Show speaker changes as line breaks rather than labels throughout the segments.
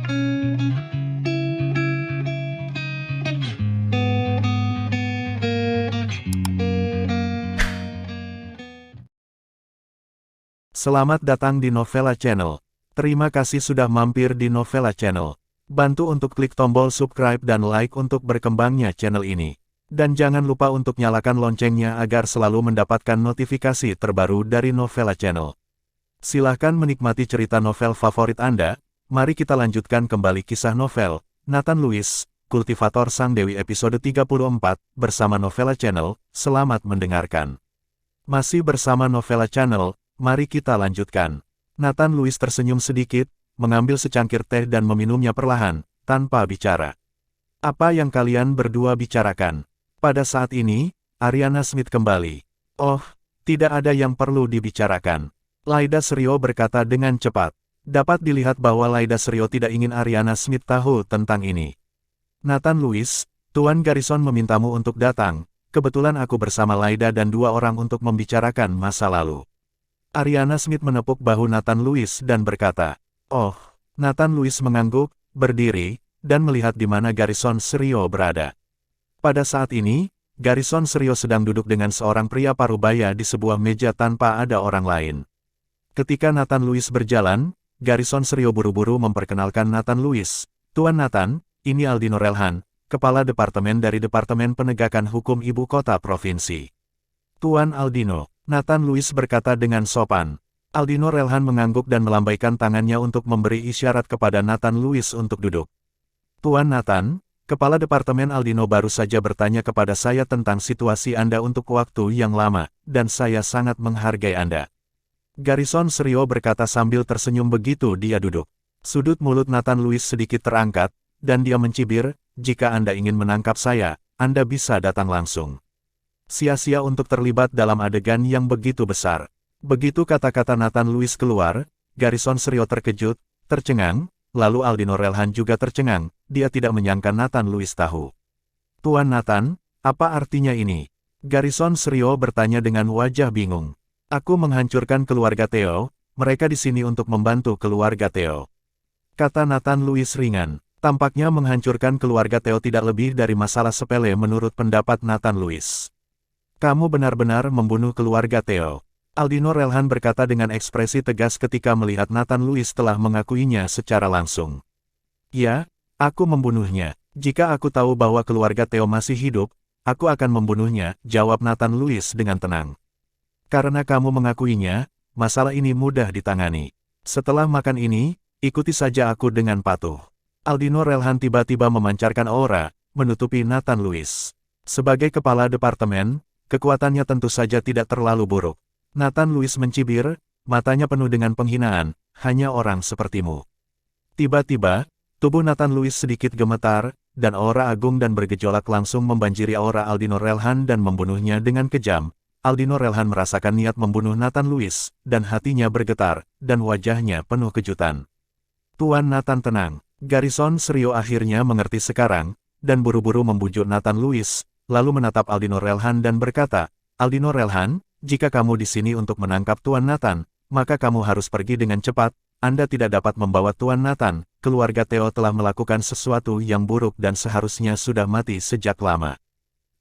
Selamat datang di Novella Channel. Terima kasih sudah mampir di Novella Channel. Bantu untuk klik tombol subscribe dan like untuk berkembangnya channel ini. Dan jangan lupa untuk nyalakan loncengnya agar selalu mendapatkan notifikasi terbaru dari Novella Channel. Silahkan menikmati cerita novel favorit Anda. Mari kita lanjutkan kembali kisah novel Nathan Lewis, Kultivator Sang Dewi episode 34, bersama Novella Channel. Selamat mendengarkan. Masih bersama Novella Channel. Mari kita lanjutkan. Nathan Lewis tersenyum sedikit, mengambil secangkir teh dan meminumnya perlahan, tanpa bicara. Apa yang kalian berdua bicarakan? Pada saat ini, Ariana Smith kembali. Oh, tidak ada yang perlu dibicarakan. Laida Seryo berkata dengan cepat. Dapat dilihat bahwa Laida Seryo tidak ingin Ariana Smith tahu tentang ini. Nathan Lewis, Tuan Garrison memintamu untuk datang. Kebetulan aku bersama Laida dan dua orang untuk membicarakan masa lalu. Ariana Smith menepuk bahu Nathan Lewis dan berkata, "Oh." Nathan Lewis mengangguk, berdiri, dan melihat di mana Garrison Seryo berada. Pada saat ini, Garrison Seryo sedang duduk dengan seorang pria parubaya di sebuah meja tanpa ada orang lain. Ketika Nathan Lewis berjalan, Garrison Seryo buru-buru memperkenalkan Nathan Lewis. "Tuan Nathan, ini Aldino Relhan, Kepala Departemen dari Departemen Penegakan Hukum Ibu Kota Provinsi." "Tuan Aldino." Nathan Lewis berkata dengan sopan. Aldino Relhan mengangguk dan melambaikan tangannya untuk memberi isyarat kepada Nathan Lewis untuk duduk. "Tuan Nathan, Kepala Departemen Aldino baru saja bertanya kepada saya tentang situasi Anda untuk waktu yang lama, dan saya sangat menghargai Anda." Garrison Seryo berkata sambil tersenyum begitu dia duduk. Sudut mulut Nathan Lewis sedikit terangkat, dan dia mencibir, "Jika Anda ingin menangkap saya, Anda bisa datang langsung. Sia-sia untuk terlibat dalam adegan yang begitu besar." Begitu kata-kata Nathan Lewis keluar, Garrison Seryo terkejut, tercengang, lalu Aldino Relhan juga tercengang, dia tidak menyangka Nathan Lewis tahu. "Tuan Nathan, apa artinya ini?" Garrison Seryo bertanya dengan wajah bingung. "Aku menghancurkan keluarga Theo, mereka di sini untuk membantu keluarga Theo," kata Nathan Lewis ringan. Tampaknya menghancurkan keluarga Theo tidak lebih dari masalah sepele menurut pendapat Nathan Lewis. "Kamu benar-benar membunuh keluarga Theo," Aldino Relhan berkata dengan ekspresi tegas ketika melihat Nathan Lewis telah mengakuinya secara langsung. "Ya, aku membunuhnya. Jika aku tahu bahwa keluarga Theo masih hidup, aku akan membunuhnya," jawab Nathan Lewis dengan tenang. "Karena kamu mengakuinya, masalah ini mudah ditangani. Setelah makan ini, ikuti saja aku dengan patuh." Aldino Relhan tiba-tiba memancarkan aura, menutupi Nathan Lewis. Sebagai kepala departemen, kekuatannya tentu saja tidak terlalu buruk. Nathan Lewis mencibir, matanya penuh dengan penghinaan, "Hanya orang sepertimu." Tiba-tiba, tubuh Nathan Lewis sedikit gemetar, dan aura agung dan bergejolak langsung membanjiri aura Aldino Relhan dan membunuhnya dengan kejam. Aldino Relhan merasakan niat membunuh Nathan Lewis, dan hatinya bergetar, dan wajahnya penuh kejutan. "Tuan Nathan tenang." Garrison Seryo akhirnya mengerti sekarang, dan buru-buru membujuk Nathan Lewis, lalu menatap Aldino Relhan dan berkata, "Aldino Relhan, jika kamu di sini untuk menangkap Tuan Nathan, maka kamu harus pergi dengan cepat. Anda tidak dapat membawa Tuan Nathan. Keluarga Theo telah melakukan sesuatu yang buruk dan seharusnya sudah mati sejak lama."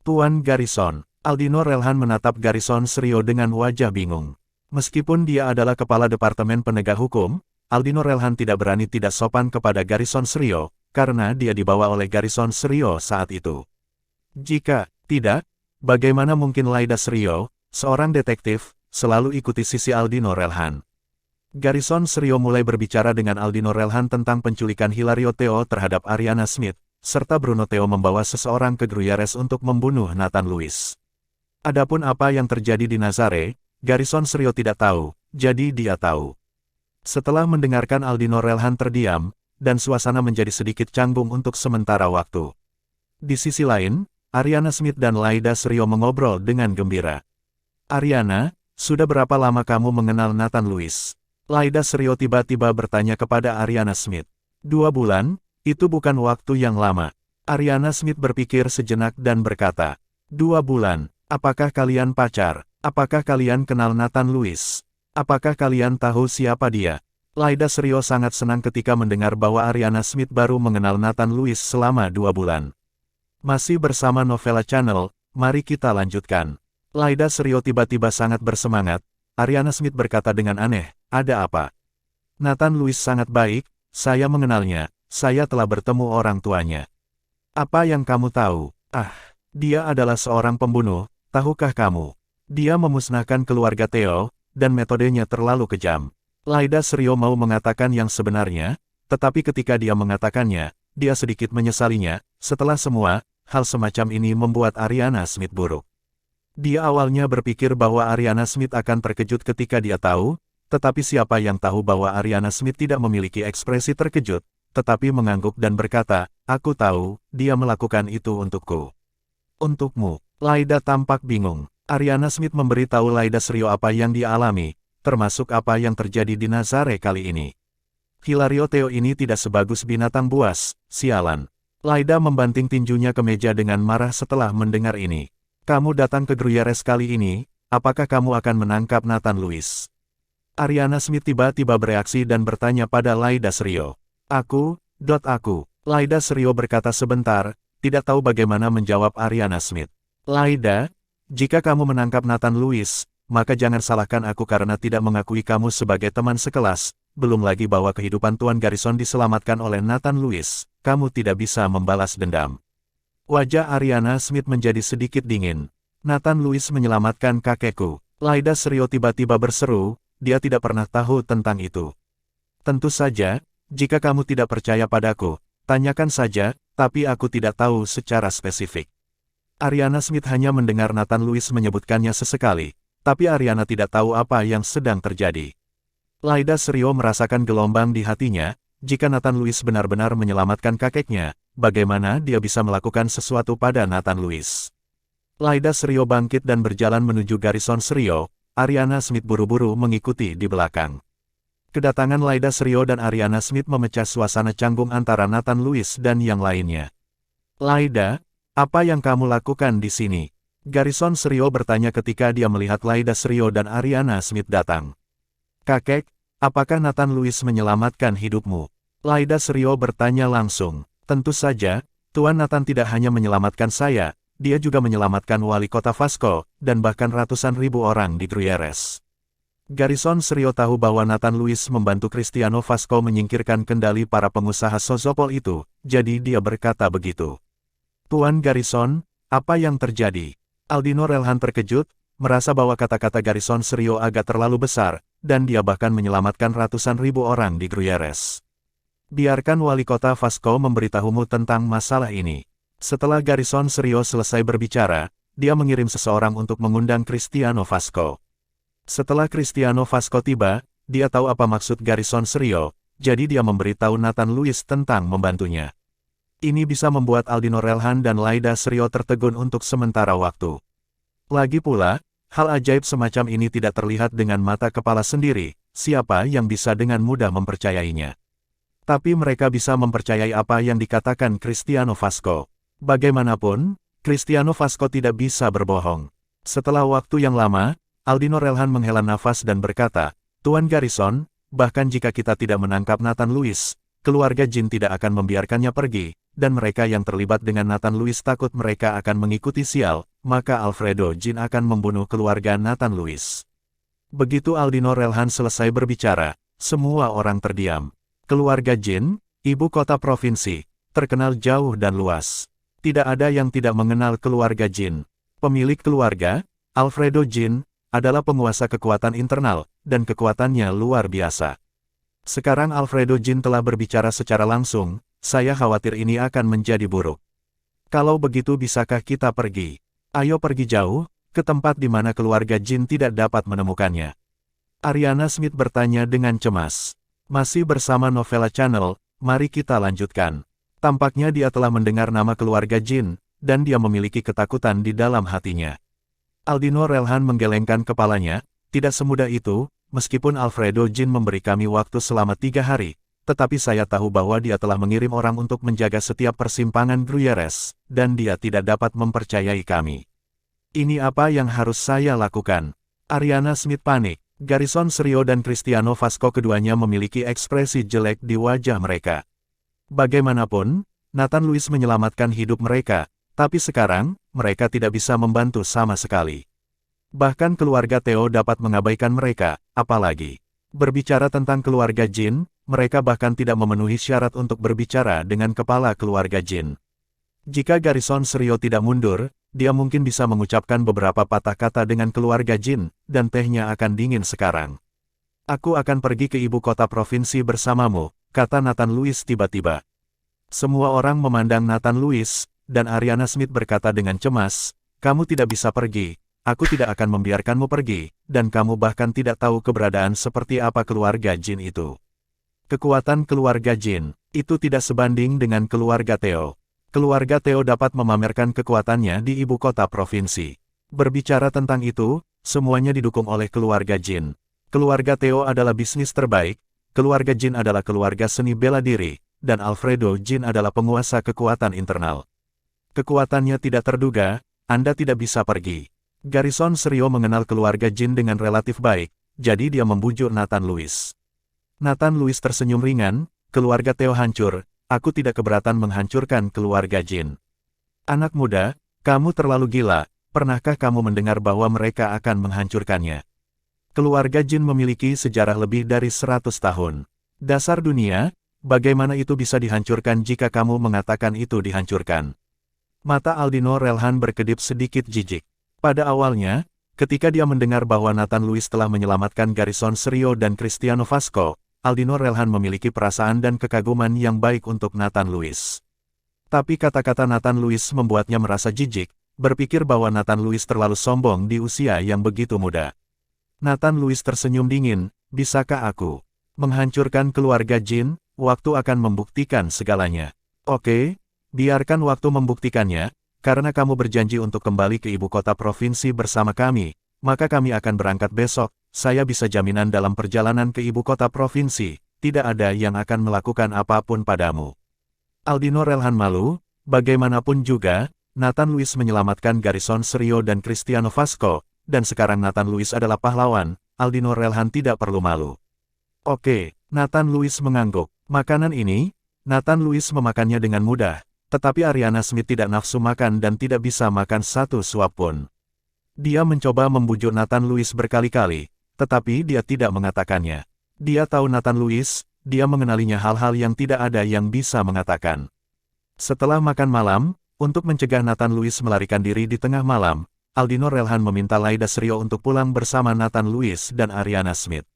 "Tuan Garrison." Aldino Relhan menatap Garrison Seryo dengan wajah bingung. Meskipun dia adalah kepala Departemen Penegak Hukum, Aldino Relhan tidak berani tidak sopan kepada Garrison Seryo, karena dia dibawa oleh Garrison Seryo saat itu. Jika tidak, bagaimana mungkin Laida Seryo, seorang detektif, selalu ikuti sisi Aldino Relhan? Garrison Seryo mulai berbicara dengan Aldino Relhan tentang penculikan Hilario Theo terhadap Ariana Smith, serta Bruno Theo membawa seseorang ke Gruyères untuk membunuh Nathan Lewis. Adapun apa yang terjadi di Nazare, Garrison Seryo tidak tahu, jadi dia tahu. Setelah mendengarkan Aldino Relhan terdiam, dan suasana menjadi sedikit canggung untuk sementara waktu. Di sisi lain, Ariana Smith dan Laida Seryo mengobrol dengan gembira. "Ariana, sudah berapa lama kamu mengenal Nathan Lewis?" Laida Seryo tiba-tiba bertanya kepada Ariana Smith. 2 bulan, itu bukan waktu yang lama." Ariana Smith berpikir sejenak dan berkata, 2 bulan, apakah kalian pacar? Apakah kalian kenal Nathan Lewis? Apakah kalian tahu siapa dia?" Laida Serio sangat senang ketika mendengar bahwa Ariana Smith baru mengenal Nathan Lewis selama 2 bulan. Masih bersama Novella Channel, mari kita lanjutkan. Laida Serio tiba-tiba sangat bersemangat. Ariana Smith berkata dengan aneh, "Ada apa?" "Nathan Lewis sangat baik, saya mengenalnya, saya telah bertemu orang tuanya." "Apa yang kamu tahu?" "Ah, dia adalah seorang pembunuh, tahukah kamu? Dia memusnahkan keluarga Theo, dan metodenya terlalu kejam." Laida Serio mau mengatakan yang sebenarnya, tetapi ketika dia mengatakannya, dia sedikit menyesalinya. Setelah semua, hal semacam ini membuat Ariana Smith buruk. Dia awalnya berpikir bahwa Ariana Smith akan terkejut ketika dia tahu, tetapi siapa yang tahu bahwa Ariana Smith tidak memiliki ekspresi terkejut, tetapi mengangguk dan berkata, "Aku tahu, dia melakukan itu untukku." "Untukmu?" Laida tampak bingung. Ariana Smith memberitahu Laida Serio apa yang dia alami, termasuk apa yang terjadi di Nazare kali ini. "Hilario Theo ini tidak sebagus binatang buas, sialan." Laida membanting tinjunya ke meja dengan marah setelah mendengar ini. "Kamu datang ke Gruyères kali ini, apakah kamu akan menangkap Nathan Lewis?" Ariana Smith tiba-tiba bereaksi dan bertanya pada Laida Serio. Aku. Laida Serio berkata sebentar, tidak tahu bagaimana menjawab Ariana Smith. "Laida, jika kamu menangkap Nathan Lewis, maka jangan salahkan aku karena tidak mengakui kamu sebagai teman sekelas, belum lagi bahwa kehidupan Tuan Garrison diselamatkan oleh Nathan Lewis, kamu tidak bisa membalas dendam." Wajah Ariana Smith menjadi sedikit dingin. "Nathan Lewis menyelamatkan kakekku." Laida Serio tiba-tiba berseru, dia tidak pernah tahu tentang itu. "Tentu saja, jika kamu tidak percaya padaku, tanyakan saja, tapi aku tidak tahu secara spesifik." Ariana Smith hanya mendengar Nathan Lewis menyebutkannya sesekali, tapi Ariana tidak tahu apa yang sedang terjadi. Laida Serio merasakan gelombang di hatinya, jika Nathan Lewis benar-benar menyelamatkan kakeknya, bagaimana dia bisa melakukan sesuatu pada Nathan Lewis? Laida Serio bangkit dan berjalan menuju Garrison Serio, Ariana Smith buru-buru mengikuti di belakang. Kedatangan Laida Serio dan Ariana Smith memecah suasana canggung antara Nathan Lewis dan yang lainnya. "Laida, apa yang kamu lakukan di sini?" Garrison Serio bertanya ketika dia melihat Laida Serio dan Ariana Smith datang. "Kakek, apakah Nathan Lewis menyelamatkan hidupmu?" Laida Serio bertanya langsung. "Tentu saja, Tuan Nathan tidak hanya menyelamatkan saya, dia juga menyelamatkan wali kota Vasco, dan bahkan ratusan ribu orang di Gruyères." Garrison Serio tahu bahwa Nathan Lewis membantu Cristiano Vasco menyingkirkan kendali para pengusaha Sozopol itu, jadi dia berkata begitu. "Tuan Garrison, apa yang terjadi?" Aldino Relhan terkejut, merasa bahwa kata-kata Garrison Serio agak terlalu besar, dan dia bahkan menyelamatkan ratusan ribu orang di Gruyères. "Biarkan wali kota Vasco memberitahumu tentang masalah ini." Setelah Garrison Serio selesai berbicara, dia mengirim seseorang untuk mengundang Cristiano Vasco. Setelah Cristiano Vasco tiba, dia tahu apa maksud Garrison Serio, jadi dia memberitahu Nathan Lewis tentang membantunya. Ini bisa membuat Aldino Relhan dan Laida Serio tertegun untuk sementara waktu. Lagi pula, hal ajaib semacam ini tidak terlihat dengan mata kepala sendiri, siapa yang bisa dengan mudah mempercayainya. Tapi mereka bisa mempercayai apa yang dikatakan Cristiano Vasco. Bagaimanapun, Cristiano Vasco tidak bisa berbohong. Setelah waktu yang lama, Aldino Relhan menghela nafas dan berkata, "Tuan Garrison, bahkan jika kita tidak menangkap Nathan Lewis, keluarga Jin tidak akan membiarkannya pergi, dan mereka yang terlibat dengan Nathan Lewis takut mereka akan mengikuti sial, maka Alfredo Jin akan membunuh keluarga Nathan Lewis." Begitu Aldino Relhan selesai berbicara, semua orang terdiam. Keluarga Jin, ibu kota provinsi, terkenal jauh dan luas. Tidak ada yang tidak mengenal keluarga Jin. Pemilik keluarga, Alfredo Jin, adalah penguasa kekuatan internal, dan kekuatannya luar biasa. Sekarang Alfredo Jin telah berbicara secara langsung, saya khawatir ini akan menjadi buruk. Kalau begitu bisakah kita pergi? Ayo pergi jauh, ke tempat di mana keluarga Jin tidak dapat menemukannya. Ariana Smith bertanya dengan cemas. Masih bersama Novella Channel, mari kita lanjutkan. Tampaknya dia telah mendengar nama keluarga Jin, dan dia memiliki ketakutan di dalam hatinya. Aldino Relhan menggelengkan kepalanya, tidak semudah itu, meskipun Alfredo Jin memberi kami waktu selama 3 hari, tetapi saya tahu bahwa dia telah mengirim orang untuk menjaga setiap persimpangan Gruyères, dan dia tidak dapat mempercayai kami. Ini apa yang harus saya lakukan? Ariana Smith panik. Garrison Serio dan Cristiano Vasco keduanya memiliki ekspresi jelek di wajah mereka. Bagaimanapun, Nathan Lewis menyelamatkan hidup mereka, tapi sekarang, mereka tidak bisa membantu sama sekali. Bahkan keluarga Theo dapat mengabaikan mereka, apalagi berbicara tentang keluarga Jin, mereka bahkan tidak memenuhi syarat untuk berbicara dengan kepala keluarga Jin. Jika Garrison Serio tidak mundur, dia mungkin bisa mengucapkan beberapa patah kata dengan keluarga Jin, dan tehnya akan dingin sekarang. Aku akan pergi ke ibu kota provinsi bersamamu, kata Nathan Lewis tiba-tiba. Semua orang memandang Nathan Lewis, dan Ariana Smith berkata dengan cemas, kamu tidak bisa pergi, aku tidak akan membiarkanmu pergi, dan kamu bahkan tidak tahu keberadaan seperti apa keluarga Jin itu. Kekuatan keluarga Jin, itu tidak sebanding dengan keluarga Theo. Keluarga Theo dapat memamerkan kekuatannya di ibu kota provinsi. Berbicara tentang itu, semuanya didukung oleh keluarga Jin. Keluarga Theo adalah bisnis terbaik, keluarga Jin adalah keluarga seni bela diri, dan Alfredo Jin adalah penguasa kekuatan internal. Kekuatannya tidak terduga, Anda tidak bisa pergi. Garrison Serio mengenal keluarga Jin dengan relatif baik, jadi dia membujuk Nathan Lewis. Nathan Lewis tersenyum ringan, keluarga Theo hancur. Aku tidak keberatan menghancurkan keluarga Jin. Anak muda, kamu terlalu gila, pernahkah kamu mendengar bahwa mereka akan menghancurkannya? Keluarga Jin memiliki sejarah lebih dari 100 tahun. Dasar dunia, bagaimana itu bisa dihancurkan jika kamu mengatakan itu dihancurkan? Mata Aldino Relhan berkedip sedikit jijik. Pada awalnya, ketika dia mendengar bahwa Nathan Lewis telah menyelamatkan Garrison Serio dan Cristiano Vasco, Aldino Relhan memiliki perasaan dan kekaguman yang baik untuk Nathan Lewis. Tapi kata-kata Nathan Lewis membuatnya merasa jijik, berpikir bahwa Nathan Lewis terlalu sombong di usia yang begitu muda. Nathan Lewis tersenyum dingin, bisakah aku menghancurkan keluarga Jin? Waktu akan membuktikan segalanya. Oke, biarkan waktu membuktikannya, karena kamu berjanji untuk kembali ke ibu kota provinsi bersama kami, maka kami akan berangkat besok. Saya bisa jaminan dalam perjalanan ke ibu kota provinsi, tidak ada yang akan melakukan apapun padamu. Aldino Relhan malu, bagaimanapun juga, Nathan Lewis menyelamatkan Garrison Serio dan Cristiano Vasco, dan sekarang Nathan Lewis adalah pahlawan, Aldino Relhan tidak perlu malu. Oke, Nathan Lewis mengangguk. Makanan ini, Nathan Lewis memakannya dengan mudah, tetapi Ariana Smith tidak nafsu makan dan tidak bisa makan satu suap pun. Dia mencoba membujuk Nathan Lewis berkali-kali, tetapi dia tidak mengatakannya. Dia tahu Nathan Lewis, dia mengenalinya hal-hal yang tidak ada yang bisa mengatakan. Setelah makan malam, untuk mencegah Nathan Lewis melarikan diri di tengah malam, Aldino Relhan meminta Laida Serio untuk pulang bersama Nathan Lewis dan Ariana Smith.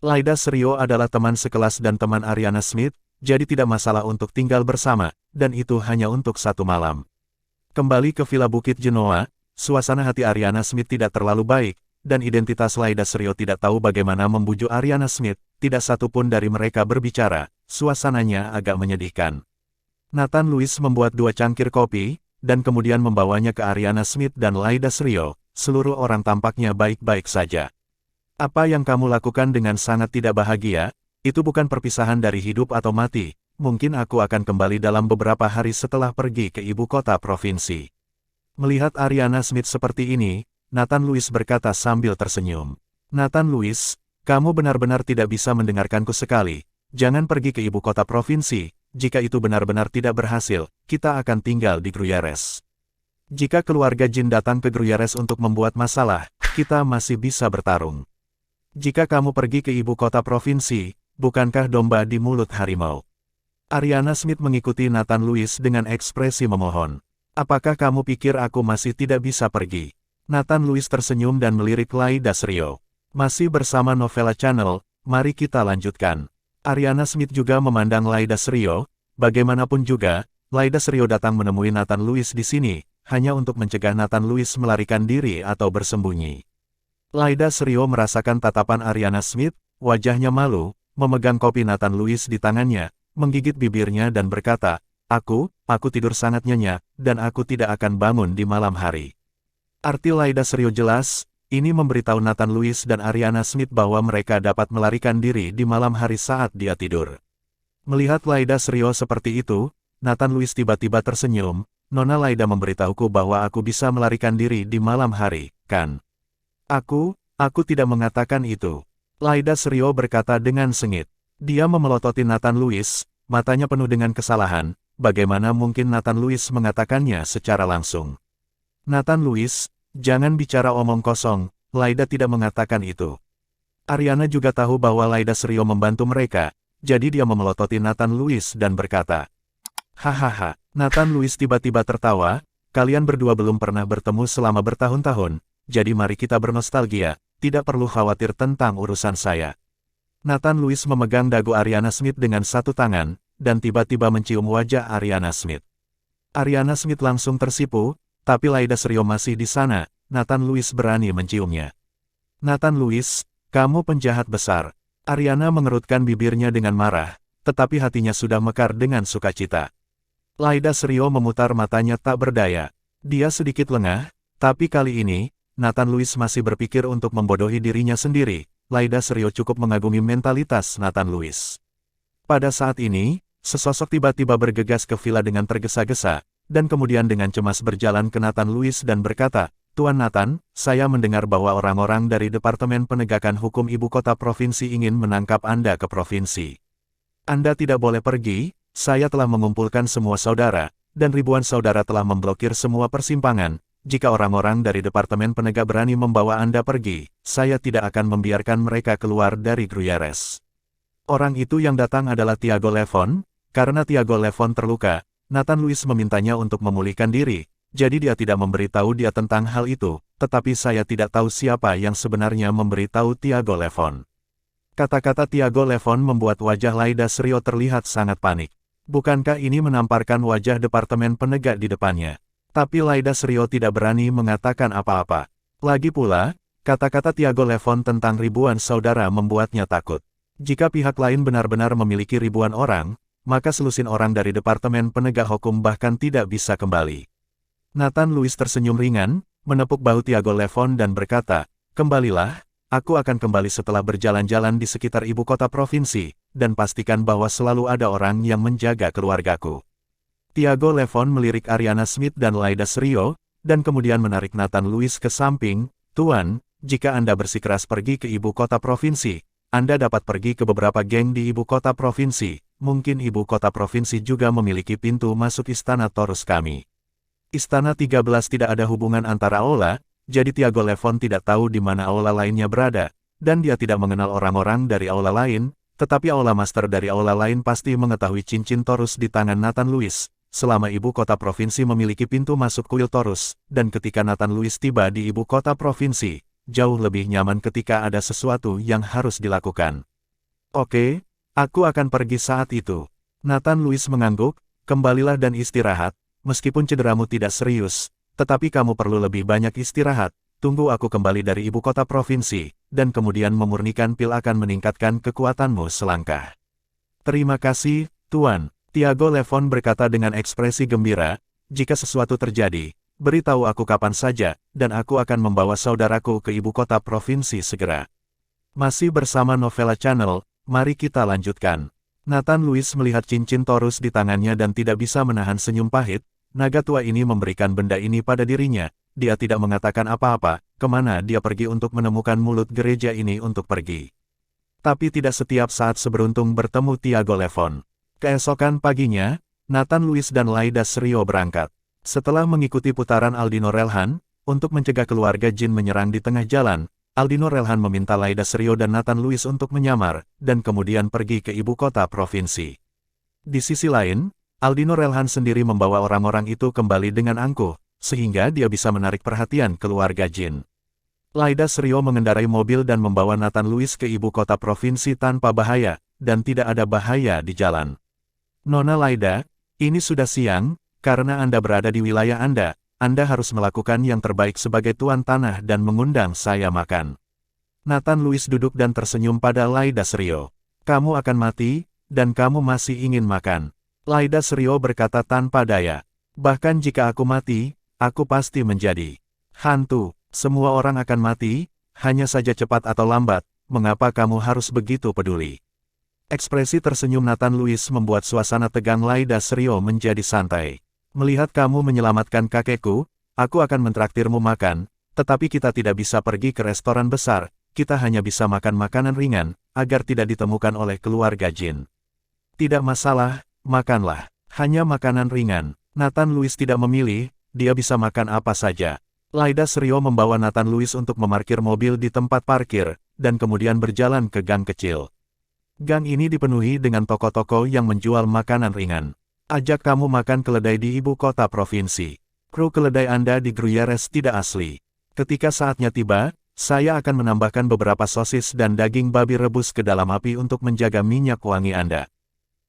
Laida Serio adalah teman sekelas dan teman Ariana Smith, jadi tidak masalah untuk tinggal bersama, dan itu hanya untuk satu malam. Kembali ke Villa Bukit Genoa, suasana hati Ariana Smith tidak terlalu baik, dan identitas Laida Serio tidak tahu bagaimana membujuk Ariana Smith, tidak satu pun dari mereka berbicara, suasananya agak menyedihkan. Nathan Lewis membuat 2 cangkir kopi, dan kemudian membawanya ke Ariana Smith dan Laida Serio, seluruh orang tampaknya baik-baik saja. Apa yang kamu lakukan dengan sangat tidak bahagia, itu bukan perpisahan dari hidup atau mati, mungkin aku akan kembali dalam beberapa hari setelah pergi ke ibu kota provinsi. Melihat Ariana Smith seperti ini, Nathan Lewis berkata sambil tersenyum. Nathan Lewis, kamu benar-benar tidak bisa mendengarkanku sekali. Jangan pergi ke ibu kota provinsi, jika itu benar-benar tidak berhasil, kita akan tinggal di Gruyères. Jika keluarga Jin datang ke Gruyères untuk membuat masalah, kita masih bisa bertarung. Jika kamu pergi ke ibu kota provinsi, bukankah domba di mulut harimau? Ariana Smith mengikuti Nathan Lewis dengan ekspresi memohon. Apakah kamu pikir aku masih tidak bisa pergi? Nathan Lewis tersenyum dan melirik Laida Serio. Masih bersama Novella Channel, mari kita lanjutkan. Ariana Smith juga memandang Laida Serio, bagaimanapun juga, Laida Serio datang menemui Nathan Lewis di sini, hanya untuk mencegah Nathan Lewis melarikan diri atau bersembunyi. Laida Serio merasakan tatapan Ariana Smith, wajahnya malu, memegang kopi Nathan Lewis di tangannya, menggigit bibirnya dan berkata, aku tidur sangat nyenyak, dan aku tidak akan bangun di malam hari. Arti Laida Serio jelas, ini memberitahu Nathan Lewis dan Ariana Smith bahwa mereka dapat melarikan diri di malam hari saat dia tidur. Melihat Laida Serio seperti itu, Nathan Lewis tiba-tiba tersenyum, Nona Laida memberitahuku bahwa aku bisa melarikan diri di malam hari, kan? Aku Aku tidak mengatakan itu. Laida Serio berkata dengan sengit. Dia memelototi Nathan Louis, matanya penuh dengan kesalahan. Bagaimana mungkin Nathan Louis mengatakannya secara langsung? Nathan Louis, jangan bicara omong kosong, Laida tidak mengatakan itu. Ariana juga tahu bahwa Laida Serio membantu mereka, jadi dia memelototi Nathan Louis dan berkata, "Hahaha." Nathan Louis tiba-tiba tertawa, "Kalian berdua belum pernah bertemu selama bertahun-tahun, jadi mari kita bernostalgia, tidak perlu khawatir tentang urusan saya." Nathan Louis memegang dagu Ariana Smith dengan satu tangan, dan tiba-tiba mencium wajah Ariana Smith. Ariana Smith langsung tersipu, tapi Laida Serio masih di sana. Nathan Louis berani menciumnya. "Nathan Louis, kamu penjahat besar." Ariana mengerutkan bibirnya dengan marah, tetapi hatinya sudah mekar dengan sukacita. Laida Serio memutar matanya tak berdaya. Dia sedikit lengah, tapi kali ini, Nathan Louis masih berpikir untuk membodohi dirinya sendiri. Laida Serio cukup mengagumi mentalitas Nathan Louis. Pada saat ini, sesosok tiba-tiba bergegas ke villa dengan tergesa-gesa, dan kemudian dengan cemas berjalan ke Nathan Louis dan berkata, "Tuan Nathan, saya mendengar bahwa orang-orang dari Departemen Penegakan Hukum Ibu Kota Provinsi ingin menangkap Anda ke provinsi. Anda tidak boleh pergi, saya telah mengumpulkan semua saudara, dan ribuan saudara telah memblokir semua persimpangan. Jika orang-orang dari Departemen Penegak berani membawa Anda pergi, saya tidak akan membiarkan mereka keluar dari Gruyères." Orang itu yang datang adalah Thiago Levon. Karena Thiago Levon terluka, Nathan Louis memintanya untuk memulihkan diri, jadi dia tidak memberitahu dia tentang hal itu, tetapi saya tidak tahu siapa yang sebenarnya memberitahu Thiago Levon. Kata-kata Thiago Levon membuat wajah Laida Serio terlihat sangat panik. Bukankah ini menamparkan wajah Departemen Penegak di depannya? Tapi Laida Serio tidak berani mengatakan apa-apa. Lagi pula, kata-kata Thiago Levon tentang ribuan saudara membuatnya takut. Jika pihak lain benar-benar memiliki ribuan orang, maka selusin orang dari Departemen Penegak Hukum bahkan tidak bisa kembali. Nathan Louis tersenyum ringan, menepuk bahu Thiago Levon dan berkata, "Kembalilah, aku akan kembali setelah berjalan-jalan di sekitar ibu kota provinsi, dan pastikan bahwa selalu ada orang yang menjaga keluargaku." Thiago Levon melirik Ariana Smith dan Laida Serio, dan kemudian menarik Nathan Louis ke samping. "Tuan, jika Anda bersikeras pergi ke ibu kota provinsi, Anda dapat pergi ke beberapa geng di ibu kota provinsi. Mungkin ibu kota provinsi juga memiliki pintu masuk istana Taurus kami." Istana 13 tidak ada hubungan antara aula, jadi Thiago Levon tidak tahu di mana aula lainnya berada, dan dia tidak mengenal orang-orang dari aula lain, tetapi aula master dari aula lain pasti mengetahui cincin Taurus di tangan Nathan Louis. Selama ibu kota provinsi memiliki pintu masuk kuil Taurus, dan ketika Nathan Louis tiba di ibu kota provinsi, jauh lebih nyaman ketika ada sesuatu yang harus dilakukan. "Oke, aku akan pergi saat itu." Nathan Louis mengangguk, "Kembalilah dan istirahat, meskipun cederamu tidak serius, tetapi kamu perlu lebih banyak istirahat. Tunggu aku kembali dari ibu kota provinsi, dan kemudian memurnikan pil akan meningkatkan kekuatanmu selangkah." "Terima kasih, Tuan." Thiago Levon berkata dengan ekspresi gembira, "Jika sesuatu terjadi, beritahu aku kapan saja, dan aku akan membawa saudaraku ke ibu kota provinsi segera." Masih bersama Novella Channel, mari kita lanjutkan. Nathan Louis melihat cincin Taurus di tangannya dan tidak bisa menahan senyum pahit. Naga tua ini memberikan benda ini pada dirinya. Dia tidak mengatakan apa-apa, kemana dia pergi untuk menemukan mulut gereja ini untuk pergi. Tapi tidak setiap saat seberuntung bertemu Thiago Levon. Keesokan paginya, Nathan Louis dan Laida Serio berangkat. Setelah mengikuti putaran Aldino Relhan, untuk mencegah keluarga Jin menyerang di tengah jalan, Aldino Relhan meminta Laida Serio dan Nathan Louis untuk menyamar, dan kemudian pergi ke ibu kota provinsi. Di sisi lain, Aldino Relhan sendiri membawa orang-orang itu kembali dengan angkuh, sehingga dia bisa menarik perhatian keluarga Jin. Laida Serio mengendarai mobil dan membawa Nathan Louis ke ibu kota provinsi tanpa bahaya, dan tidak ada bahaya di jalan. "Nona Laida, ini sudah siang, karena Anda berada di wilayah Anda harus melakukan yang terbaik sebagai tuan tanah dan mengundang saya makan." Nathan Louis duduk dan tersenyum pada Laida Serio. "Kamu akan mati, dan kamu masih ingin makan." Laida Serio berkata tanpa daya. "Bahkan jika aku mati, aku pasti menjadi hantu. Semua orang akan mati, hanya saja cepat atau lambat, mengapa kamu harus begitu peduli?" Ekspresi tersenyum Nathan Louis membuat suasana tegang Laida Serio menjadi santai. "Melihat kamu menyelamatkan kakekku, aku akan mentraktirmu makan, tetapi kita tidak bisa pergi ke restoran besar, kita hanya bisa makan makanan ringan, agar tidak ditemukan oleh keluarga jin. Tidak masalah, makanlah. Hanya makanan ringan. Nathan Louis tidak memilih, dia bisa makan apa saja. Laida Shiryo membawa Nathan Louis untuk memarkir mobil di tempat parkir, dan kemudian berjalan ke gang kecil. Gang ini dipenuhi dengan toko-toko yang menjual makanan ringan. Ajak kamu makan keledai di ibu kota provinsi. Kru keledai Anda di Gruyères tidak asli. Ketika saatnya tiba, saya akan menambahkan beberapa sosis dan daging babi rebus ke dalam api untuk menjaga minyak wangi Anda.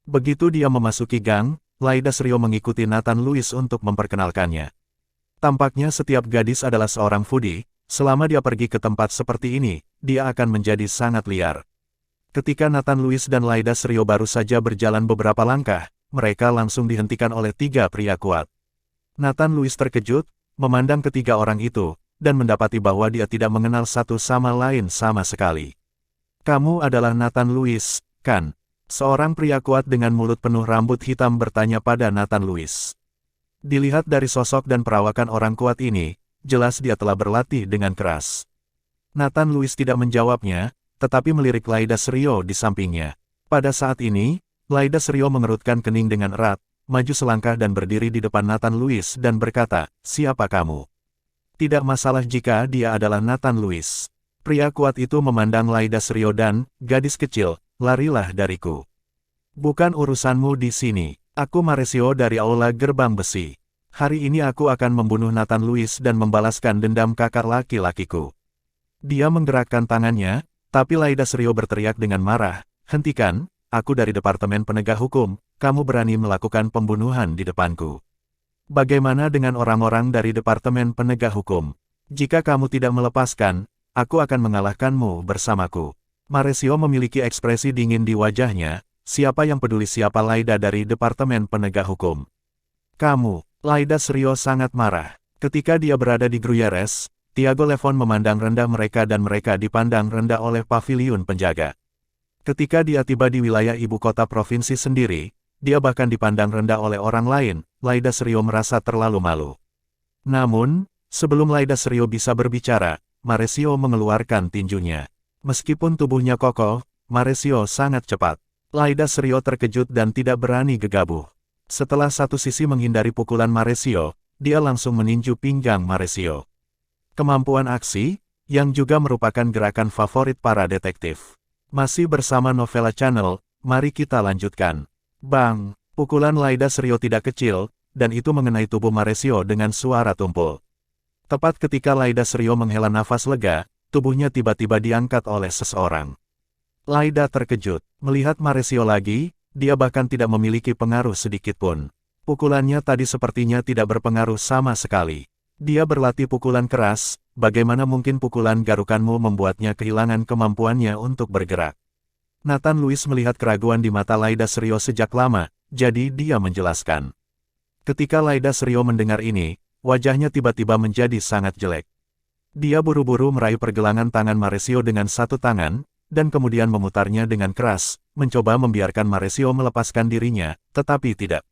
Begitu dia memasuki gang, Laida Shiryo mengikuti Nathan Louis untuk memperkenalkannya. Tampaknya setiap gadis adalah seorang foodie, selama dia pergi ke tempat seperti ini, dia akan menjadi sangat liar. Ketika Nathan Louis dan Laida Shiryo baru saja berjalan beberapa langkah, mereka langsung dihentikan oleh 3 pria kuat. Nathan Louis terkejut, memandang ketiga orang itu, dan mendapati bahwa dia tidak mengenal satu sama lain sama sekali. Kamu adalah Nathan Louis, kan? Seorang pria kuat dengan mulut penuh rambut hitam bertanya pada Nathan Louis. Dilihat dari sosok dan perawakan orang kuat ini, jelas dia telah berlatih dengan keras. Nathan Louis tidak menjawabnya, tetapi melirik Laida Shiryo di sampingnya. Pada saat ini, Laida Shiryo mengerutkan kening dengan erat, maju selangkah dan berdiri di depan Nathan Louis dan berkata, "Siapa kamu?" Tidak masalah jika dia adalah Nathan Louis. Pria kuat itu memandang Laida Shiryo dan, "Gadis kecil, larilah dariku. Bukan urusanmu di sini. Aku Maresio dari Aula Gerbang Besi. Hari ini aku akan membunuh Nathan Louis dan membalaskan dendam kakak laki-lakiku." Dia menggerakkan tangannya, tapi Laida Shiryo berteriak dengan marah, "Hentikan, aku dari Departemen Penegak Hukum, kamu berani melakukan pembunuhan di depanku. Bagaimana dengan orang-orang dari Departemen Penegak Hukum? Jika kamu tidak melepaskan, aku akan mengalahkanmu bersamaku." Maresio memiliki ekspresi dingin di wajahnya, siapa yang peduli siapa Laida dari Departemen Penegak Hukum. "Kamu." Laida Shiryo sangat marah. Ketika dia berada di Gruyères, Tiago Levon memandang rendah mereka dan mereka dipandang rendah oleh paviliun penjaga. Ketika dia tiba di wilayah ibu kota provinsi sendiri, dia bahkan dipandang rendah oleh orang lain. Laida Shiryo merasa terlalu malu. Namun, sebelum Laida Shiryo bisa berbicara, Maresio mengeluarkan tinjunya. Meskipun tubuhnya kokoh, Maresio sangat cepat. Laida Shiryo terkejut dan tidak berani gegabah. Setelah satu sisi menghindari pukulan Maresio, dia langsung meninju pinggang Maresio. Kemampuan aksi, yang juga merupakan gerakan favorit para detektif. Masih bersama Novella Channel, mari kita lanjutkan. Bang! Pukulan Laida Shiryo tidak kecil, dan itu mengenai tubuh Maresio dengan suara tumpul. Tepat ketika Laida Shiryo menghela nafas lega, tubuhnya tiba-tiba diangkat oleh seseorang. Laida terkejut. Melihat Maresio lagi, dia bahkan tidak memiliki pengaruh sedikitpun. Pukulannya tadi sepertinya tidak berpengaruh sama sekali. Dia berlatih pukulan keras, bagaimana mungkin pukulan garukanmu membuatnya kehilangan kemampuannya untuk bergerak? Nathan Louis melihat keraguan di mata Laida Shiryo sejak lama, jadi dia menjelaskan. Ketika Laida Shiryo mendengar ini, wajahnya tiba-tiba menjadi sangat jelek. Dia buru-buru meraih pergelangan tangan Maresio dengan satu tangan, dan kemudian memutarnya dengan keras, mencoba membiarkan Maresio melepaskan dirinya, tetapi tidak.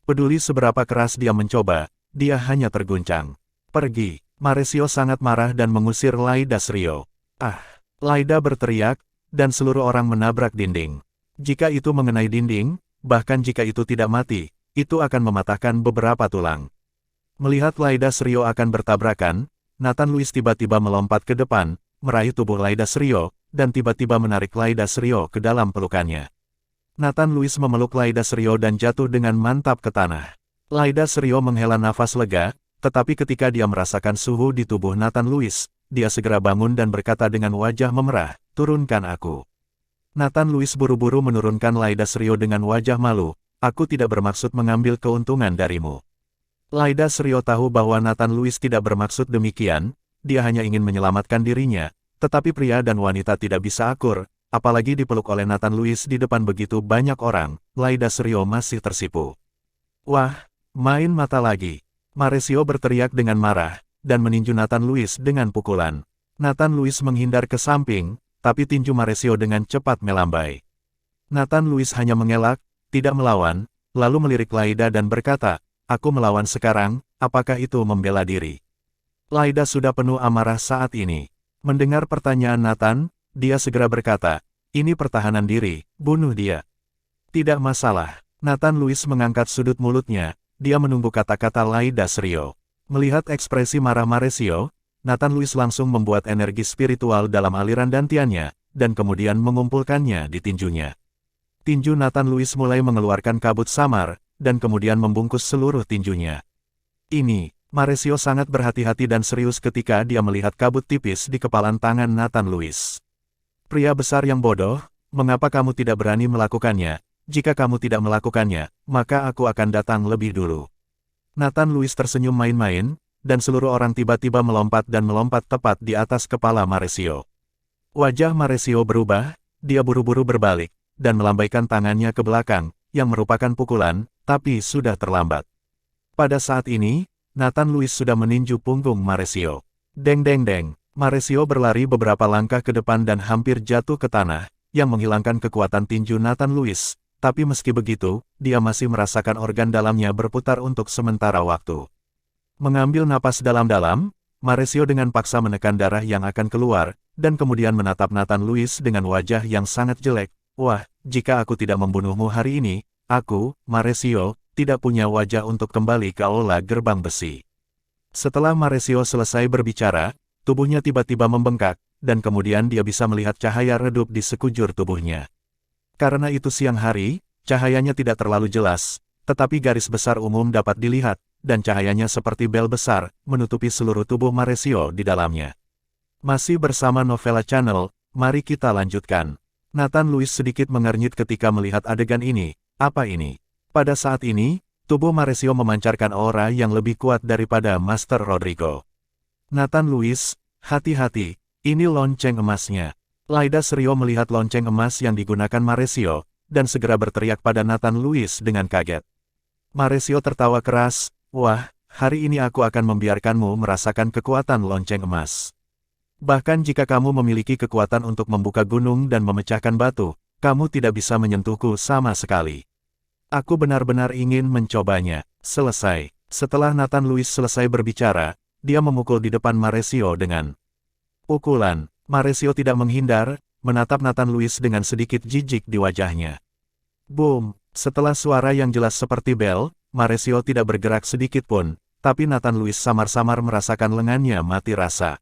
Peduli seberapa keras dia mencoba, dia hanya terguncang. "Pergi!" Maresio sangat marah dan mengusir Laida Shiryo. "Ah!" Laida berteriak, dan seluruh orang menabrak dinding. Jika itu mengenai dinding, bahkan jika itu tidak mati, itu akan mematahkan beberapa tulang. Melihat Laida Shiryo akan bertabrakan, Nathan Louis tiba-tiba melompat ke depan, meraih tubuh Laida Shiryo, dan tiba-tiba menarik Laida Shiryo ke dalam pelukannya. Nathan Louis memeluk Laida Shiryo dan jatuh dengan mantap ke tanah. Laida Shiryo menghela nafas lega, tetapi ketika dia merasakan suhu di tubuh Nathan Louis, dia segera bangun dan berkata dengan wajah memerah, "Turunkan aku." Nathan Louis buru-buru menurunkan Laida Shiryo dengan wajah malu, "Aku tidak bermaksud mengambil keuntungan darimu." Laida Shiryo tahu bahwa Nathan Louis tidak bermaksud demikian, dia hanya ingin menyelamatkan dirinya, tetapi pria dan wanita tidak bisa akur, apalagi dipeluk oleh Nathan Louis di depan begitu banyak orang. Laida Shiryo masih tersipu. "Wah, main mata lagi!" Maresio berteriak dengan marah, dan meninju Nathan Louis dengan pukulan. Nathan Louis menghindar ke samping, tapi tinju Maresio dengan cepat melambai. Nathan Louis hanya mengelak, tidak melawan, lalu melirik Laida dan berkata, "Aku melawan sekarang, apakah itu membela diri?" Laida sudah penuh amarah saat ini. Mendengar pertanyaan Nathan, dia segera berkata, ini pertahanan diri, bunuh dia. Tidak masalah. Nathan Louis mengangkat sudut mulutnya, dia menunggu kata-kata Laida Serio. Melihat ekspresi marah Maresio, Nathan Louis langsung membuat energi spiritual dalam aliran dantiannya, dan kemudian mengumpulkannya di tinjunya. Tinju Nathan Louis mulai mengeluarkan kabut samar, dan kemudian membungkus seluruh tinjunya. Ini, Maresio sangat berhati-hati dan serius ketika dia melihat kabut tipis di kepalan tangan Nathan Louis. Pria besar yang bodoh, mengapa kamu tidak berani melakukannya? Jika kamu tidak melakukannya, maka aku akan datang lebih dulu. Nathan Louis tersenyum main-main, dan seluruh orang tiba-tiba melompat dan melompat tepat di atas kepala Maresio. Wajah Maresio berubah, dia buru-buru berbalik, dan melambaikan tangannya ke belakang, yang merupakan pukulan, tapi sudah terlambat. Pada saat ini, Nathan Louis sudah meninju punggung Maresio. Deng deng deng, Maresio berlari beberapa langkah ke depan dan hampir jatuh ke tanah, yang menghilangkan kekuatan tinju Nathan Louis, tapi meski begitu, dia masih merasakan organ dalamnya berputar untuk sementara waktu. Mengambil napas dalam-dalam, Maresio dengan paksa menekan darah yang akan keluar, dan kemudian menatap Nathan Louis dengan wajah yang sangat jelek. Wah, jika aku tidak membunuhmu hari ini, aku, Maresio, tidak punya wajah untuk kembali ke aula gerbang besi. Setelah Maresio selesai berbicara, tubuhnya tiba-tiba membengkak, dan kemudian dia bisa melihat cahaya redup di sekujur tubuhnya. Karena itu siang hari, cahayanya tidak terlalu jelas, tetapi garis besar umum dapat dilihat, dan cahayanya seperti bel besar, menutupi seluruh tubuh Maresio di dalamnya. Masih bersama Novella Channel, mari kita lanjutkan. Nathan Louis sedikit mengernyit ketika melihat adegan ini. Apa ini? Pada saat ini, tubuh Maresio memancarkan aura yang lebih kuat daripada Master Rodrigo. Nathan Louis, hati-hati, ini lonceng emasnya. Laida Serio melihat lonceng emas yang digunakan Maresio, dan segera berteriak pada Nathan Louis dengan kaget. Maresio tertawa keras, wah, hari ini aku akan membiarkanmu merasakan kekuatan lonceng emas. Bahkan jika kamu memiliki kekuatan untuk membuka gunung dan memecahkan batu, kamu tidak bisa menyentuhku sama sekali. Aku benar-benar ingin mencobanya. Selesai. Setelah Nathan Louis selesai berbicara, dia memukul di depan Maresio dengan pukulan. Maresio tidak menghindar, menatap Nathan Louis dengan sedikit jijik di wajahnya. Boom! Setelah suara yang jelas seperti bel, Maresio tidak bergerak sedikit pun, tapi Nathan Louis samar-samar merasakan lengannya mati rasa.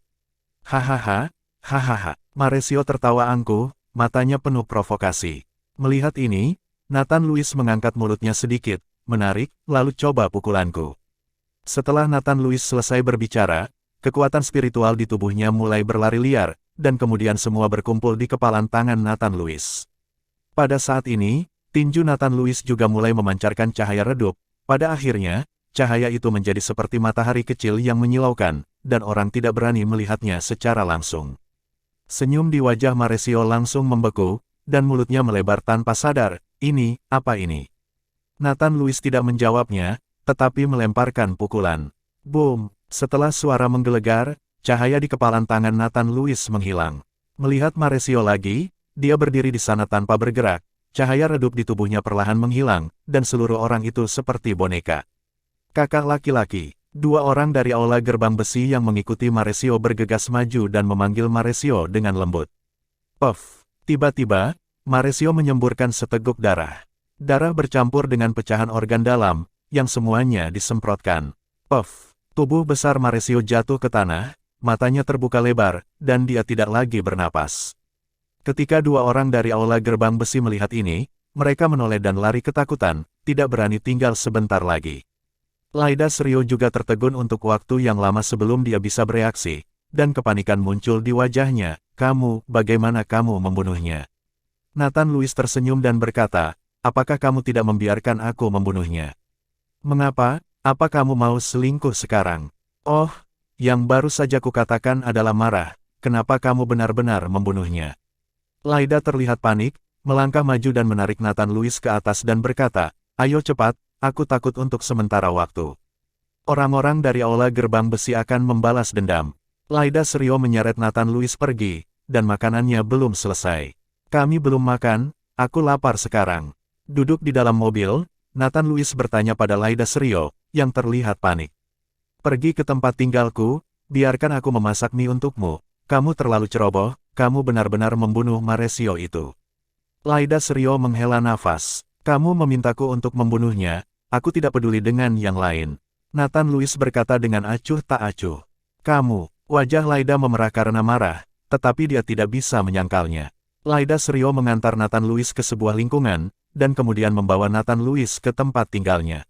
Hahaha, hahaha. Maresio tertawa angkuh, matanya penuh provokasi. Melihat ini, Nathan Louis mengangkat mulutnya sedikit, menarik, lalu coba pukulanku. Setelah Nathan Louis selesai berbicara, kekuatan spiritual di tubuhnya mulai berlari liar, dan kemudian semua berkumpul di kepalan tangan Nathan Louis. Pada saat ini, tinju Nathan Louis juga mulai memancarkan cahaya redup. Pada akhirnya, cahaya itu menjadi seperti matahari kecil yang menyilaukan, dan orang tidak berani melihatnya secara langsung. Senyum di wajah Maresio langsung membeku, dan mulutnya melebar tanpa sadar. Ini, apa ini? Nathan Louis tidak menjawabnya, tetapi melemparkan pukulan. Boom! Setelah suara menggelegar, cahaya di kepalan tangan Nathan Louis menghilang. Melihat Maresio lagi, dia berdiri di sana tanpa bergerak, cahaya redup di tubuhnya perlahan menghilang, dan seluruh orang itu seperti boneka. Kakak laki-laki, dua orang dari aula gerbang besi yang mengikuti Maresio bergegas maju dan memanggil Maresio dengan lembut. Puff! Tiba-tiba, Maresio menyemburkan seteguk darah. Darah bercampur dengan pecahan organ dalam, yang semuanya disemprotkan. Puff! Tubuh besar Maresio jatuh ke tanah, matanya terbuka lebar, dan dia tidak lagi bernapas. Ketika dua orang dari aula gerbang besi melihat ini, mereka menoleh dan lari ketakutan, tidak berani tinggal sebentar lagi. Laida Serio juga tertegun untuk waktu yang lama sebelum dia bisa bereaksi, dan kepanikan muncul di wajahnya. Kamu, bagaimana kamu membunuhnya? Nathan Louis tersenyum dan berkata, apakah kamu tidak membiarkan aku membunuhnya? Mengapa? Apa kamu mau selingkuh sekarang? Oh, yang baru saja kukatakan adalah marah, kenapa kamu benar-benar membunuhnya? Laida terlihat panik, melangkah maju dan menarik Nathan Louis ke atas dan berkata, ayo cepat, aku takut untuk sementara waktu. Orang-orang dari aula gerbang besi akan membalas dendam. Laida Serio menyeret Nathan Louis pergi, dan makanannya belum selesai. Kami belum makan, aku lapar sekarang. Duduk di dalam mobil, Nathan Louis bertanya pada Laida Serio, yang terlihat panik. Pergi ke tempat tinggalku, biarkan aku memasak mie untukmu. kamu terlalu ceroboh, kamu benar-benar membunuh Maresio itu. Laida Serio menghela nafas. Kamu memintaku untuk membunuhnya, aku tidak peduli dengan yang lain. Nathan Louis berkata dengan acuh tak acuh. Kamu, wajah Laida memerah karena marah, tetapi dia tidak bisa menyangkalnya. Laida Serio mengantar Nathan Louis ke sebuah lingkungan, dan kemudian membawa Nathan Louis ke tempat tinggalnya.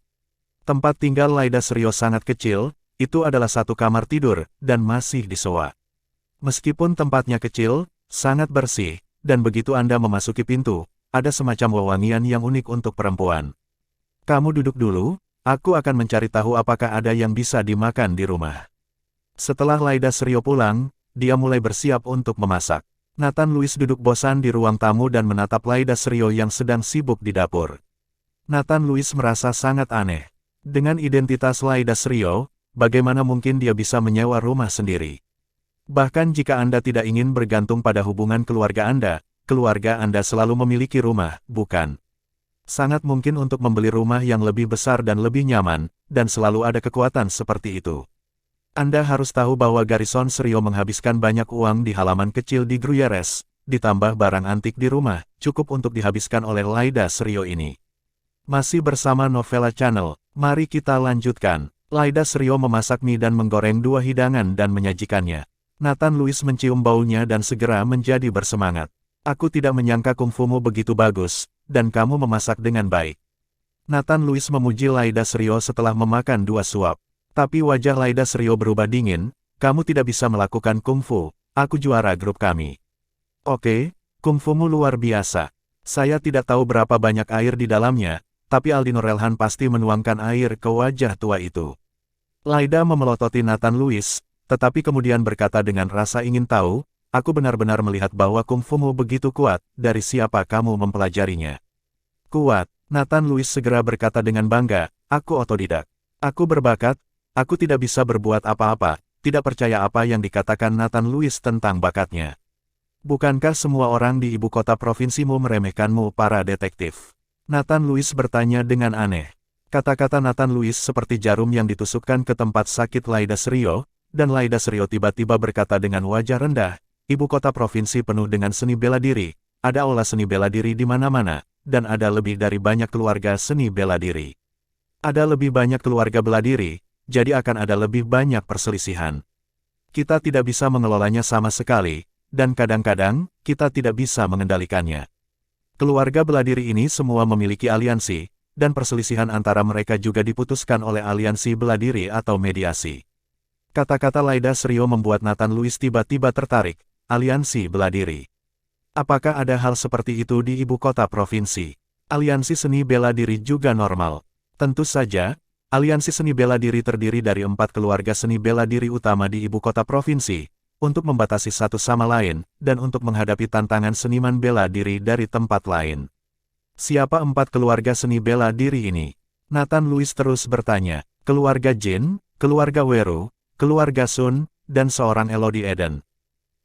Tempat tinggal Laida Serio sangat kecil, itu adalah satu kamar tidur, dan masih disewa. Meskipun tempatnya kecil, sangat bersih, dan begitu Anda memasuki pintu, ada semacam wewangian yang unik untuk perempuan. Kamu duduk dulu, aku akan mencari tahu apakah ada yang bisa dimakan di rumah. Setelah Laida Serio pulang, dia mulai bersiap untuk memasak. Nathan Louis duduk bosan di ruang tamu dan menatap Laida Serio yang sedang sibuk di dapur. Nathan Louis merasa sangat aneh. Dengan identitas Laida Serio, bagaimana mungkin dia bisa menyewa rumah sendiri? Bahkan jika Anda tidak ingin bergantung pada hubungan keluarga Anda selalu memiliki rumah, bukan? Sangat mungkin untuk membeli rumah yang lebih besar dan lebih nyaman, dan selalu ada kekuatan seperti itu. Anda harus tahu bahwa Garrison Serio menghabiskan banyak uang di halaman kecil di Gruyères, ditambah barang antik di rumah, cukup untuk dihabiskan oleh Laida Serio ini. Masih bersama Novella Channel, mari kita lanjutkan. Laida Serio memasak mie dan menggoreng 2 hidangan dan menyajikannya. Nathan Louis mencium baunya dan segera menjadi bersemangat. Aku tidak menyangka kungfumu begitu bagus, dan kamu memasak dengan baik. Nathan Louis memuji Laida Serio setelah memakan 2 suap. Tapi wajah Laida Serio berubah dingin, kamu tidak bisa melakukan kungfu, aku juara grup kami. Oke, kungfumu luar biasa. Saya tidak tahu berapa banyak air di dalamnya, tapi Aldino Relhan pasti menuangkan air ke wajah tua itu. Laida memelototi Nathan Louis, tetapi kemudian berkata dengan rasa ingin tahu, aku benar-benar melihat bahwa kungfumu begitu kuat, dari siapa kamu mempelajarinya? Kuat, Nathan Louis segera berkata dengan bangga, aku otodidak. Aku berbakat, aku tidak bisa berbuat apa-apa, tidak percaya apa yang dikatakan Nathan Louis tentang bakatnya. Bukankah semua orang di ibu kota provinsimu meremehkanmu para detektif? Nathan Louis bertanya dengan aneh. Kata-kata Nathan Louis seperti jarum yang ditusukkan ke tempat sakit Laida Serio, dan Laida Serio tiba-tiba berkata dengan wajah rendah, ibu kota provinsi penuh dengan seni bela diri, ada aula seni bela diri di mana-mana, dan ada lebih dari banyak keluarga seni bela diri. Ada lebih banyak keluarga bela diri, jadi akan ada lebih banyak perselisihan. Kita tidak bisa mengelolanya sama sekali, dan kadang-kadang, kita tidak bisa mengendalikannya. Keluarga bela diri ini semua memiliki aliansi, dan perselisihan antara mereka juga diputuskan oleh aliansi bela diri atau mediasi. Kata-kata Laida Serio membuat Nathan Louis tiba-tiba tertarik, aliansi bela diri. Apakah ada hal seperti itu di ibu kota provinsi? Aliansi seni bela diri juga normal. Tentu saja, aliansi seni bela diri terdiri dari 4 keluarga seni bela diri utama di ibu kota provinsi, untuk membatasi satu sama lain, dan untuk menghadapi tantangan seniman bela diri dari tempat lain. Siapa 4 keluarga seni bela diri ini? Nathan Louis terus bertanya, keluarga Jin, keluarga Weru, keluarga Sun, dan seorang Elodie Eden.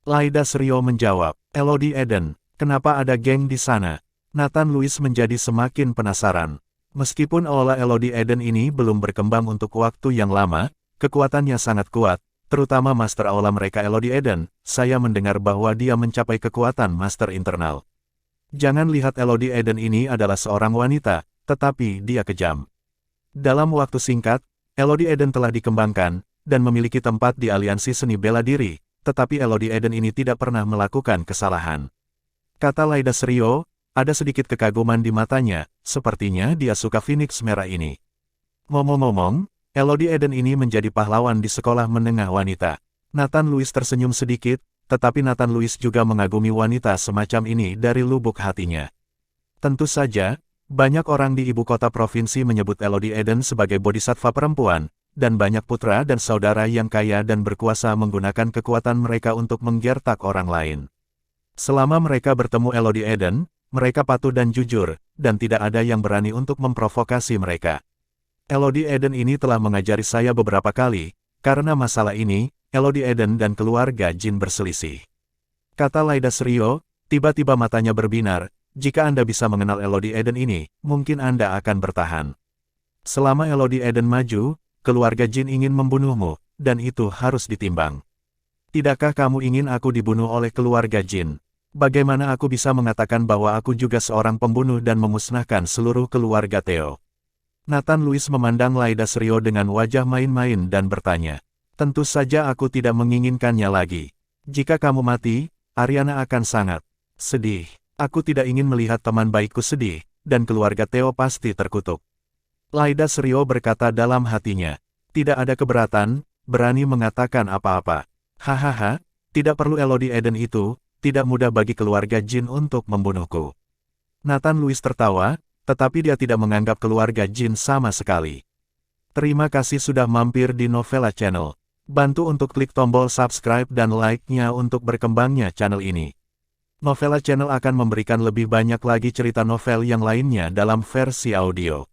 Laida Serio menjawab, Elodie Eden, kenapa ada geng di sana? Nathan Louis menjadi semakin penasaran. Meskipun aula Elodie Eden ini belum berkembang untuk waktu yang lama, kekuatannya sangat kuat, terutama master aula mereka Elodie Eden, saya mendengar bahwa dia mencapai kekuatan master internal. Jangan lihat Elodie Eden ini adalah seorang wanita, tetapi dia kejam. Dalam waktu singkat, Elodie Eden telah dikembangkan, dan memiliki tempat di aliansi seni bela diri, tetapi Elodie Eden ini tidak pernah melakukan kesalahan. Kata Laida Serio, ada sedikit kekaguman di matanya, sepertinya dia suka Phoenix merah ini. Ngomong-ngomong, Elodie Eden ini menjadi pahlawan di sekolah menengah wanita. Nathan Louis tersenyum sedikit, tetapi Nathan Louis juga mengagumi wanita semacam ini dari lubuk hatinya. Tentu saja, banyak orang di ibu kota provinsi menyebut Elodie Eden sebagai bodhisattva perempuan, dan banyak putra dan saudara yang kaya dan berkuasa menggunakan kekuatan mereka untuk menggertak orang lain. Selama mereka bertemu Elodie Eden, mereka patuh dan jujur, dan tidak ada yang berani untuk memprovokasi mereka. Elodie Eden ini telah mengajari saya beberapa kali, karena masalah ini, Elodie Eden dan keluarga Jin berselisih. Kata Laida Serio, tiba-tiba matanya berbinar, jika Anda bisa mengenal Elodie Eden ini, mungkin Anda akan bertahan. Selama Elodie Eden maju, keluarga Jin ingin membunuhmu, dan itu harus ditimbang. Tidakkah kamu ingin aku dibunuh oleh keluarga Jin? Bagaimana aku bisa mengatakan bahwa aku juga seorang pembunuh dan memusnahkan seluruh keluarga Theo? Nathan Louis memandang Laidas Rio dengan wajah main-main dan bertanya. Tentu saja aku tidak menginginkannya lagi. Jika kamu mati, Ariana akan sangat sedih. Aku tidak ingin melihat teman baikku sedih, dan keluarga Theo pasti terkutuk. Laidas Rio berkata dalam hatinya. Tidak ada keberatan, berani mengatakan apa-apa. Hahaha, tidak perlu Elodie Eden itu, tidak mudah bagi keluarga Jin untuk membunuhku. Nathan Louis tertawa, tetapi dia tidak menganggap keluarga Jin sama sekali. Terima kasih sudah mampir di Novela Channel. Bantu untuk klik tombol subscribe dan like-nya untuk berkembangnya channel ini. Novela Channel akan memberikan lebih banyak lagi cerita novel yang lainnya dalam versi audio.